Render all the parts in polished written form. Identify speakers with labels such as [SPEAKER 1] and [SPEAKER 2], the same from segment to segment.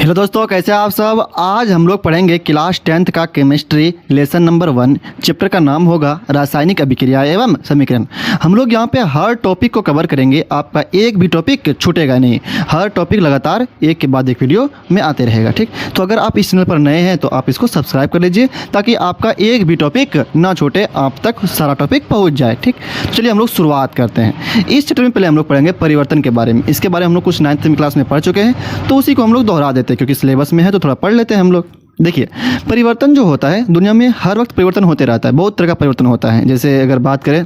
[SPEAKER 1] Hello दोस्तों, कैसे आप सब। आज हम लोग पढ़ेंगे क्लास 10th का केमिस्ट्री लेसन नंबर 1। चैप्टर का नाम होगा रासायनिक अभिक्रिया एवं समीकरण। हम लोग यहाँ पे हर टॉपिक को कवर करेंगे, आपका एक भी टॉपिक छूटेगा नहीं। हर टॉपिक लगातार एक के बाद एक वीडियो में आते रहेगा, ठीक। तो अगर आप इस चैनल पर नए हैं तो आप इसको सब्सक्राइब कर लीजिए ताकि आपका एक भी टॉपिक ना छूटे, आप तक सारा टॉपिक पहुँच जाए, ठीक। चलिए हम लोग शुरुआत करते हैं। इस चैप्टर में पहले हम लोग पढ़ेंगे परिवर्तन के बारे में। इसके बारे में हम लोग कुछ 9th क्लास में पढ़ चुके हैं, तो उसी को हम लोग दोहरा देते हैं क्योंकि सिलेबस में है तो थोड़ा पढ़ लेते हैं हम लोग। देखिए, परिवर्तन जो होता है दुनिया में हर वक्त परिवर्तन होते रहता है, बहुत तरह का परिवर्तन होता है। जैसे अगर बात करें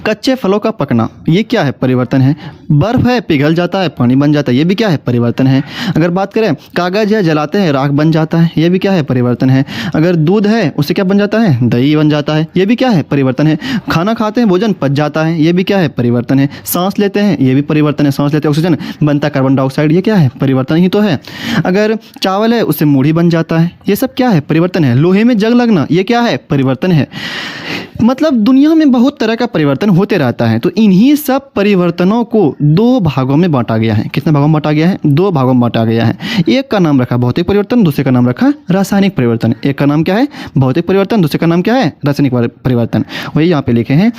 [SPEAKER 1] कच्चे फलों का पकना, ये क्या है? परिवर्तन है। बर्फ है, पिघल जाता है, पानी बन जाता है, ये भी क्या है? परिवर्तन है। अगर बात करें कागज़ है, जलाते हैं राख बन जाता है, ये भी क्या है? परिवर्तन है। अगर दूध है उससे क्या बन जाता है? दही बन जाता है, ये भी क्या है? परिवर्तन है। खाना खाते हैं, भोजन पच जाता है, ये भी क्या है? परिवर्तन है। सांस लेते हैं, ये भी परिवर्तन है। सांस लेते हैं ऑक्सीजन, बनता कार्बन डाइऑक्साइड, ये क्या है? परिवर्तन ही तो है। अगर चावल है उससे मूढ़ी बन जाता है, ये सब क्या है? परिवर्तन है। लोहे में जंग लगना, ये क्या है? परिवर्तन है। मतलब दुनिया में बहुत तरह का परिवर्तन होते रहता है। तो इन्हीं सब परिवर्तनों को दो भागों में बांटा गया है। कितने भागों में बांटा गया है? दो भागों में बांटा गया है। एक का नाम रखा भौतिक परिवर्तन, दूसरे का नाम रखा रासायनिक परिवर्तन। एक का नाम क्या है? भौतिक परिवर्तन, दूसरे का नाम क्या है? रासायनिक परिवर्तन। वही यहाँ पे लिखे हैं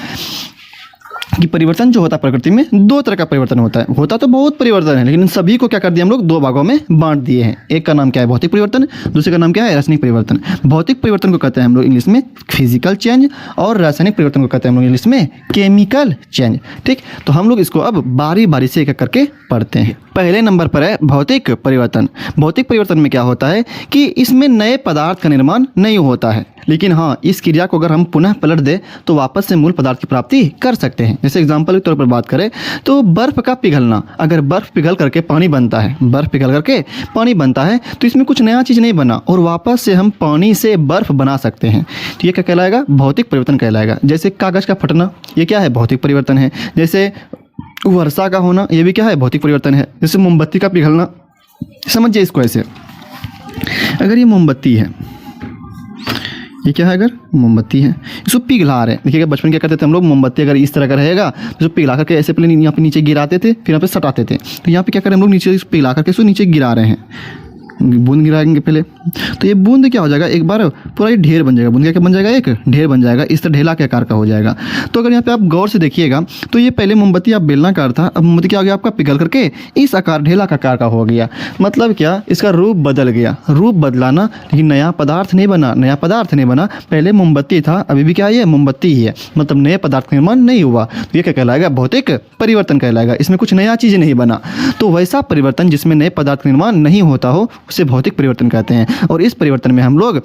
[SPEAKER 1] कि परिवर्तन जो होता है प्रकृति में दो तरह का परिवर्तन होता है। होता तो बहुत परिवर्तन है, लेकिन सभी को क्या कर दिया हम लोग? दो भागों में बांट दिए हैं। एक का नाम क्या है? भौतिक परिवर्तन, दूसरे का नाम क्या है? रासायनिक परिवर्तन। भौतिक परिवर्तन को कहते हैं हम लोग इंग्लिश में फिजिकल चेंज, और रासायनिक परिवर्तन को कहते हैं हम लोग इंग्लिश में केमिकल चेंज, ठीक। तो हम लोग इसको अब बारी बारी से एक करके पढ़ते हैं। पहले नंबर पर है भौतिक परिवर्तन। भौतिक परिवर्तन में क्या होता है कि इसमें नए पदार्थ का निर्माण नहीं होता है, लेकिन हाँ, इस क्रिया को अगर हम पुनः पलट दें तो वापस से मूल पदार्थ की प्राप्ति कर सकते हैं। जैसे एग्जाम्पल के तौर पर बात करें तो बर्फ का पिघलना, अगर बर्फ पिघल करके पानी बनता है, बर्फ पिघल करके पानी बनता है तो इसमें कुछ नया चीज़ नहीं बना और वापस से हम पानी से बर्फ बना सकते हैं। तो ये क्या कहलाएगा? भौतिक परिवर्तन कहलाएगा। जैसे कागज़ का फटना, ये क्या है? भौतिक परिवर्तन है। जैसे वर्षा का होना, ये भी क्या है? भौतिक परिवर्तन है। जैसे मोमबत्ती का पिघलना, समझिए इसको ऐसे, अगर ये मोमबत्ती है, ये क्या है? अगर मोमबत्ती है, इसको पिघला रहे हैं। देखिएगा बचपन क्या करते थे हम लोग, मोमबत्ती अगर इस तरह का रहेगा तो पिघला करके ऐसे पहले यहाँ पे नीचे गिराते थे, फिर यहाँ पे सटाते थे। तो यहाँ पे क्या करें हम लोग? नीचे पिघला करके इसको नीचे गिरा रहे हैं, बूंद गिराएंगे पहले, तो ये बूंद क्या हो जाएगा? एक बार पूरा ये ढेर बन जाएगा। बूंद क्या बन जाएगा? एक ढेर बन जाएगा, इस तरह ढेला के आकार का हो जाएगा। तो अगर यहाँ पे आप गौर से देखिएगा तो ये पहले मोमबत्ती आप बेलनाकार था, अब मोमबत्ती क्या हो गया आपका? पिघल करके इस आकार ढेला का आकार का हो गया। मतलब क्या? इसका रूप बदल गया। रूप बदलाना, लेकिन नया पदार्थ नहीं बना। नया पदार्थ नहीं बना, पहले मोमबत्ती था, अभी भी क्या है? ये मोमबत्ती ही है, मतलब नए पदार्थ का निर्माण नहीं हुआ। तो ये क्या कहलाएगा? भौतिक परिवर्तन कहलाएगा। इसमें कुछ नया चीज़ नहीं बना। तो वैसा परिवर्तन जिसमें नए पदार्थ का निर्माण नहीं होता हो उसे भौतिक परिवर्तन कहते हैं। और इस परिवर्तन में हम लोग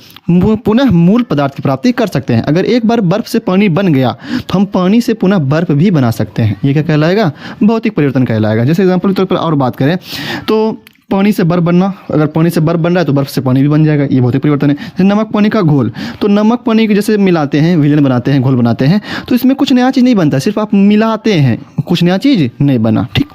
[SPEAKER 1] पुनः मूल पदार्थ की प्राप्ति कर सकते हैं। अगर एक बार बर्फ से पानी बन गया तो हम पानी से पुनः बर्फ भी बना सकते हैं। ये क्या कहलाएगा? भौतिक परिवर्तन कहलाएगा। जैसे एग्जाम्पल के तौर पर और बात करें तो पानी से बर्फ बनना, अगर पानी से बर्फ बन रहा है तो बर्फ से पानी भी बन जाएगा, ये भौतिक परिवर्तन है। जैसे नमक पानी का घोल, तो नमक पानी को जैसे मिलाते हैं, विलयन बनाते हैं, घोल बनाते हैं, तो इसमें कुछ नया चीज़ नहीं बनता, सिर्फ आप मिलाते हैं, कुछ नया चीज़ नहीं बना, ठीक।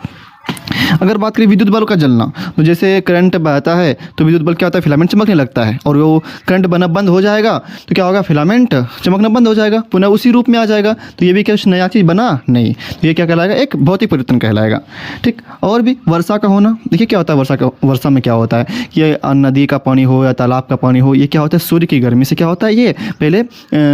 [SPEAKER 1] अगर बात करें विद्युत बल्ब का जलना, तो जैसे करंट बहता है तो विद्युत बल्ब क्या होता है? फिलामेंट चमकने लगता है, और वो करंट बना बंद हो जाएगा तो क्या होगा? फिलामेंट चमकना बंद हो जाएगा, पुनः उसी रूप में आ जाएगा। तो ये भी क्या नया चीज़ बना? नहीं। तो ये क्या कहलाएगा? एक भौतिक परिवर्तन कहलाएगा, ठीक। और भी वर्षा का होना, देखिए क्या होता है वर्षा में क्या होता है कि नदी का पानी हो या तालाब का पानी हो, ये क्या होता है? सूर्य की गर्मी से क्या होता है? ये पहले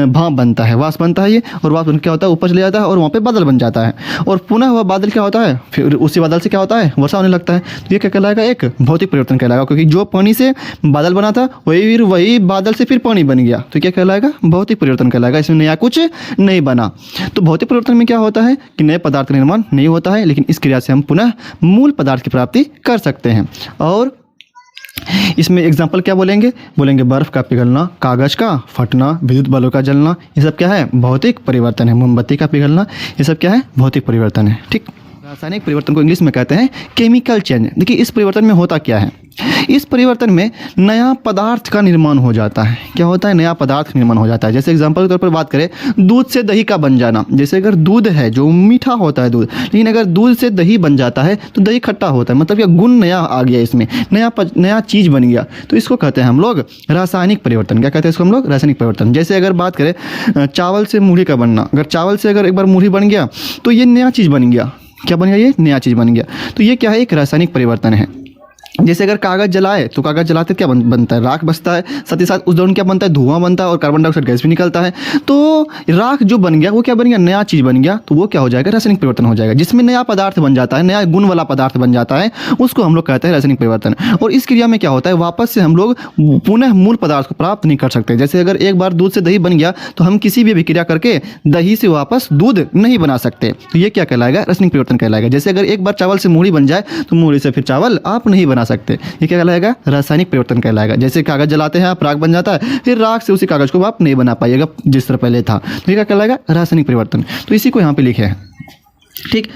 [SPEAKER 1] भाप बनता है, वाष्प बनता है ये, और वाष्प क्या होता है? ऊपर चले जाता है और वहाँ पर बादल बन जाता है, और पुनः वह बादल क्या होता है? फिर उसी बादल से क्या होता है? वर्षा होने लगता है। तो ये क्या कहलाएगा? एक भौतिक परिवर्तन कहलाएगा, क्योंकि जो पानी से बादल बना था वही बादल से फिर पानी बन गया। तो क्या कहलाएगा? भौतिक परिवर्तन कहलाएगा। इसमें नया कुछ नहीं बना। तो भौतिक परिवर्तन में क्या होता है कि नए पदार्थ का निर्माण नहीं होता है, लेकिन इस क्रिया से हम पुनः मूल पदार्थ की प्राप्ति कर सकते हैं। और इसमें एग्जाम्पल क्या बोलेंगे? बर्फ़ का पिघलना, कागज़ का फटना, विद्युत बल्ब का जलना, ये सब क्या है? भौतिक परिवर्तन है। मोमबत्ती का पिघलना, ये सब क्या है? भौतिक परिवर्तन है, ठीक। रासायनिक परिवर्तन को इंग्लिश में कहते हैं केमिकल चेंज। देखिए इस परिवर्तन में होता क्या है? इस परिवर्तन में नया पदार्थ का निर्माण हो जाता है। क्या होता है? नया पदार्थ का निर्माण हो जाता है। जैसे एग्जांपल के तौर पर बात करें, दूध से दही का बन जाना। जैसे अगर दूध है जो मीठा होता है दूध, लेकिन अगर दूध से दही बन जाता है तो दही खट्टा होता है, मतलब यह गुण नया आ गया, इसमें नया चीज़ बन गया। तो इसको कहते हैं हम लोग रासायनिक परिवर्तन। क्या कहते हैं इसको हम लोग? रासायनिक परिवर्तन। जैसे अगर बात करें चावल से मूढ़ी का बनना, अगर चावल से अगर एक बार मूढ़ी बन गया तो ये नया चीज़ बन गया। क्या बन गया? ये नया चीज़ बन गया। तो ये क्या है? एक रासायनिक परिवर्तन है। जैसे अगर कागज़ जलाए तो कागज़ जलाते क्या बनता है, राख बचता है, साथ ही साथ उस दौरान क्या बनता है, धुआं बनता है और कार्बन डाइऑक्साइड गैस भी निकलता है। तो राख जो बन गया वो क्या बन गया, नया चीज़ बन गया, तो वो क्या हो जाएगा, रासायनिक परिवर्तन हो जाएगा, जिसमें नया पदार्थ बन जाता है, नया गुण वाला पदार्थ बन जाता है, उसको हम लोग कहते हैं रासायनिक परिवर्तन। और इस क्रिया में क्या होता है, वापस से हम लोग पुनः मूल पदार्थ को प्राप्त नहीं कर सकते। जैसे अगर एक बार दूध से दही बन गया तो हम किसी भी अभिक्रिया करके दही से वापस दूध नहीं बना सकते, तो ये क्या कहलाएगा, रासायनिक परिवर्तन कहलाएगा। जैसे अगर एक बार चावल से मूढ़ी बन जाए तो मूढ़ी से फिर चावल आप नहीं बना सकते, ये क्या कहलाएगा, रासायनिक परिवर्तन कहलाएगा। जैसे कागज जलाते हैं आप, राख बन जाता है, फिर राख से उसी कागज को आप नहीं बना पाइएगा जिस तरह पहले था, तो ये क्या कहलाएगा, रासायनिक परिवर्तन। तो इसी को यहाँ पे लिखे हैं, ठीक,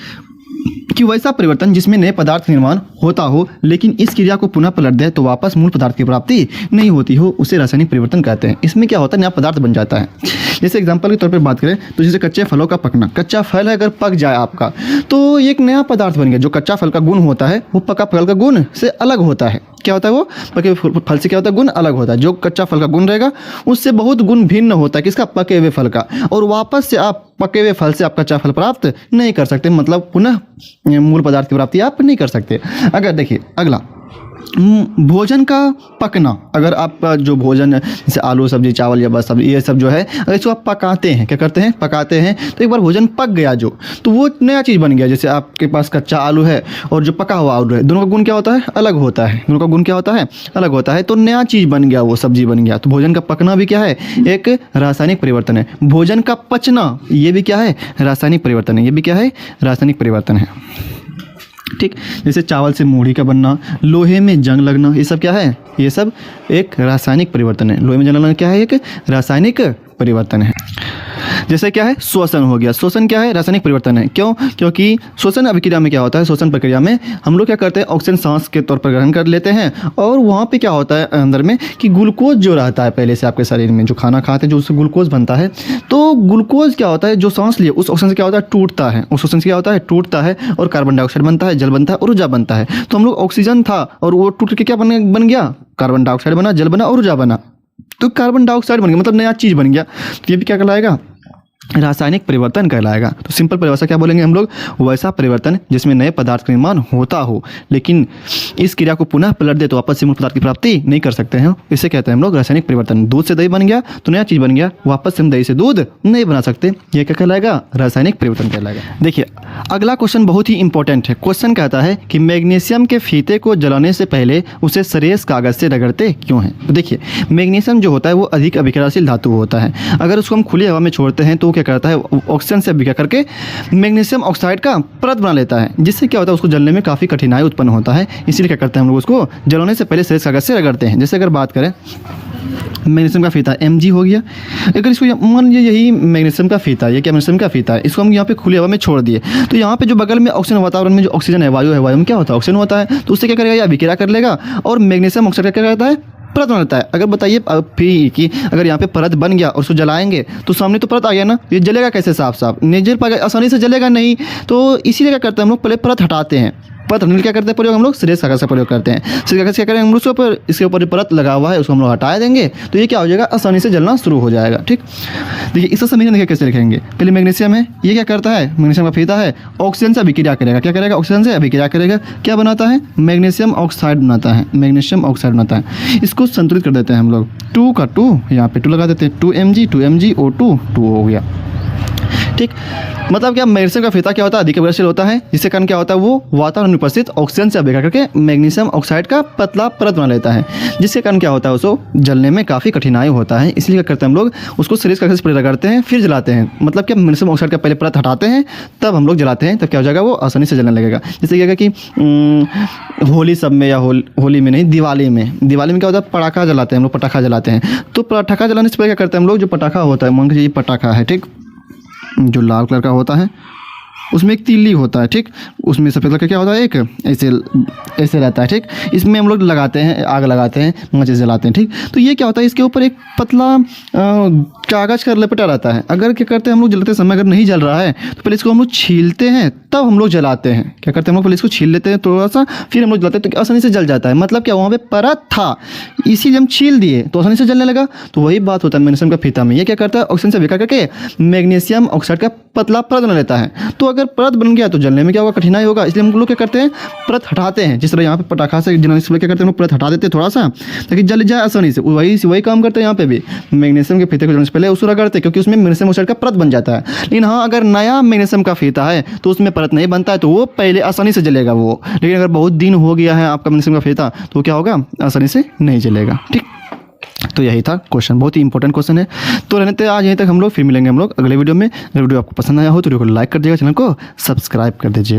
[SPEAKER 1] कि वैसा परिवर्तन जिसमें नए पदार्थ निर्माण होता हो लेकिन इस क्रिया को पुनः पलट दे तो वापस मूल पदार्थ की प्राप्ति नहीं होती हो, उसे रासायनिक परिवर्तन कहते हैं। इसमें क्या होता है, नया पदार्थ बन जाता है। जैसे एग्जांपल के तौर पर बात करें तो जैसे कच्चे फलों का पकना, कच्चा फल है अगर पक जाए आपका तो एक नया पदार्थ बन गया। जो कच्चा फल का गुण होता है वो पका फल का गुण से अलग होता है। क्या होता है, वो पके हुए फल से क्या होता है, गुण अलग होता है। जो कच्चा फल का गुण रहेगा उससे बहुत गुण भिन्न होता है, किसका, पके हुए फल का। और वापस से आप पके हुए फल से आप कच्चा फल प्राप्त नहीं कर सकते, मतलब पुनः मूल पदार्थ की प्राप्ति आप नहीं कर सकते। अगर देखिए अगला, भोजन का पकना, अगर आपका जो भोजन जैसे आलू सब्जी चावल या बस सब्जी ये सब जो है, अगर इसको आप पकाते हैं, क्या करते हैं, पकाते हैं, तो एक बार भोजन पक गया जो, तो वो नया चीज़ बन गया। जैसे आपके पास कच्चा आलू है और जो पका हुआ आलू है, दोनों का गुण क्या होता है, अलग होता है, दोनों का गुण क्या होता है, अलग होता है। तो नया चीज़ बन गया, वो सब्जी बन गया। तो भोजन का पकना भी क्या है, एक रासायनिक परिवर्तन है। भोजन का पचना ये भी क्या है, रासायनिक परिवर्तन है, ये भी क्या है, रासायनिक परिवर्तन है, ठीक। जैसे चावल से मूढ़ी का बनना, लोहे में जंग लगना, ये सब क्या है, ये सब एक रासायनिक परिवर्तन है। लोहे में जंग लगना क्या है, एक रासायनिक परिवर्तन है। जैसे क्या है, श्वसन हो गया, श्वसन क्या है, रासायनिक परिवर्तन है। क्यों, क्योंकि श्वसन अभिक्रिया में क्या होता है, श्वसन प्रक्रिया में हम लोग क्या करते हैं, ऑक्सीजन सांस के तौर पर ग्रहण कर लेते हैं और वहाँ पे क्या होता है अंदर में कि ग्लूकोज जो रहता है पहले से आपके शरीर में, जो खाना खाते हैं जो उससे ग्लूकोज बनता है, तो ग्लूकोज क्या होता है, जो सांस लिए उस ऑक्सीजन से क्या होता है, टूटता है, उस ऑक्सीजन से क्या होता है, टूटता है और कार्बन डाइऑक्साइड बनता है, जल बनता है और ऊर्जा बनता है। तो हम लोग ऑक्सीजन था और वो टूट के क्या बन गया, कार्बन डाइऑक्साइड बना, जल बना और ऊर्जा बना। तो कार्बन डाइऑक्साइड बन गया, मतलब नया चीज़ बन गया। तो ये भी क्या कहलाएगा, रासायनिक परिवर्तन कहलाएगा। तो सिंपल परिभाषा क्या बोलेंगे हम लोग, वैसा परिवर्तन जिसमें नए पदार्थ का निर्माण होता हो लेकिन इस क्रिया को पुनः पलट दे तो वापस से मूल पदार्थ की प्राप्ति नहीं कर सकते हैं, इसे कहते हैं हम लोग रासायनिक परिवर्तन। दूध से दही बन गया तो नया चीज़ बन गया, वापस से हम दही से दूध नहीं बना सकते, यह क्या कहलाएगा, रासायनिक परिवर्तन कहलाएगा। देखिए अगला क्वेश्चन बहुत ही इंपॉर्टेंट है। क्वेश्चन कहता है कि मैग्नीशियम के फीते को जलाने से पहले उसे सरेस कागज से रगड़ते क्यों हैं। तो देखिए मैग्नीशियम जो होता है वो अधिक अभिक्रियाशील धातु होता है। अगर उसको हम खुली हवा में छोड़ते हैं तो क्या करता है, ऑक्सीजन से अभिक्रिया करके मैग्नीशियम ऑक्साइड का परत बना लेता है, जिससे क्या होता है, उसको जलने में काफ़ी कठिनाई उत्पन्न होता है। इसीलिए क्या करते हैं हम लोग, उसको जलाने से पहले सरेस कागज से रगड़ते हैं। जैसे अगर बात करें मैग्नीशियम का फीता Mg हो गया, अगर इसको मान लीजिए यही मैग्नीशियम का फीता, ये क्या मैग्नीशियम का फीता है, इसको हम यहाँ पे खुली हवा में छोड़ दिए तो यहाँ पे जो बगल में ऑक्सीजन, वातावरण में जो ऑक्सीजन है, वायु में क्या होता है, ऑक्सीजन होता है, तो उससे क्या करेगा, ये अभिक्रिया कर लेगा और मैग्नीशियम ऑक्साइड का क्या करता है, परत बना लेता है। अगर बताइए फिर कि अगर यहाँ पे परत बन गया और उसको जलाएंगे तो सामने तो परत आ गया ना, ये जलेगा कैसे, साफ साफ नहीं जल पाएगा, आसानी से जलेगा नहीं। तो इसीलिए क्या करते हैं हम लोग, पहले परत हटाते हैं। परत हटाने क्या करते हैं प्रयोग, हम लोग सरेस कागज का प्रयोग करते हैं। सरेस कागज क्या करेंगे हम लोग, इसके ऊपर परत लगा हुआ है उसको हम लोग हटा देंगे तो ये क्या हो जाएगा, आसानी से जलना शुरू हो जाएगा। ठीक, देखिए इसका समीकरण देखिए कैसे लिखेंगे। पहले मैग्नीशियम है, ये क्या करता है, मैग्नीशियम का फीता है, ऑक्सीजन से अभिक्रिया करेगा, क्या करेगा, ऑक्सीजन से अभिक्रिया करेगा, क्या बनाता है, मैग्नीशियम ऑक्साइड बनाता है, मैग्नीशियम ऑक्साइड बनाता है। इसको संतुलित कर देते हैं हम लोग, 2 का 2 यहाँ पे 2 लगा देते हैं, 2Mg O2 2 हो गया। ठीक, मतलब क्या, मैग्नीशियम का फीता क्या होता है, अधिक अभिक्रियाशील होता है, जिसके कारण क्या होता है, वो वातावरण में उपस्थित ऑक्सीजन से अभिक्रिया करके मैग्नीशियम ऑक्साइड का पतला परत बना लेता है, जिसके कारण क्या होता है, उसको जलने में काफ़ी कठिनाई होता है। इसलिए क्या करते हैं हम लोग, उसको सरेस कागज से रगड़ते हैं फिर जलाते हैं। मतलब क्या, मैग्नीशियम ऑक्साइड का पहले परत हटाते हैं तब हम लोग जलाते हैं, तब क्या हो जाएगा, वो आसानी से जलने लगेगा। जैसे क्या कि होली सब में या होली में नहीं, दिवाली में क्या होता है, पटाखा जलाते हैं हम लोग, पटाखा जलाते हैं। तो पटाखा जलाने से पहले क्या करते हैं हम लोग, जो पटाखा होता है, मान लीजिए ये पटाखा है, ठीक, जो लाल कलर का होता है उसमें एक तीली होता है, ठीक, उसमें सफ़ेद कलर का क्या होता है, एक ऐसे रहता है, ठीक, इसमें हम लोग लगाते हैं, आग लगाते हैं, माचिस जलाते हैं, ठीक। तो ये क्या होता है, इसके ऊपर एक पतला कागज़ का लपेटा रहता है। अगर क्या करते हैं हम लोग, जलते समय अगर नहीं जल रहा है तो पहले इसको हम लोग छीलते हैं तब हम लोग जलाते हैं। क्या करते हैं हम लोग, पहले इसको छील लेते हैं थोड़ा सा, फिर हम लोग जलाते हैं, तो आसानी से जल जाता है। मतलब क्या, वहाँ पे परत था इसीलिए हम छील दिए तो आसानी से जलने लगा। तो वही बात होता है मैग्नीशियम का फीता में, ये क्या करता है, ऑक्सीजन से अभिक्रिया करके मैग्नीशियम ऑक्साइड का पतला परत बना लेता है। तो अगर अगर परत बन गया तो जलने में क्या होगा, कठिनाई होगा। इसलिए हम लोग क्या करते हैं, परत हटाते हैं। जिस तरह यहाँ पे पटाखा से जनरल क्या करते हैं, हम लोग परत हटा देते हैं थोड़ा सा, ताकि जल जाए आसानी से। वही काम करते हैं यहाँ पे भी। मैग्नीशियम के फीते को जलने से पहले उसको रगड़ते हैं, क्योंकि उसमें मैग्नीशियम ऑक्साइड का परत बन जाता है। लेकिन हाँ, अगर नया मैग्नीशियम का फीता है तो उसमें परत नहीं बनता है, तो वो पहले आसानी से जलेगा वो। लेकिन अगर बहुत दिन हो गया है आपका मैग्नीशियम का फीता, तो क्या होगा, आसानी से नहीं जलेगा। ठीक, तो यही था क्वेश्चन, बहुत ही इंपॉर्टेंट क्वेश्चन है। तो रहने थे आज यहीं तक हम लोग, फिर मिलेंगे हम लोग अगले वीडियो में। अगर वीडियो आपको पसंद आया हो तो वीडियो को लाइक कर दीजिएगा, चैनल को सब्सक्राइब कर दीजिएगा।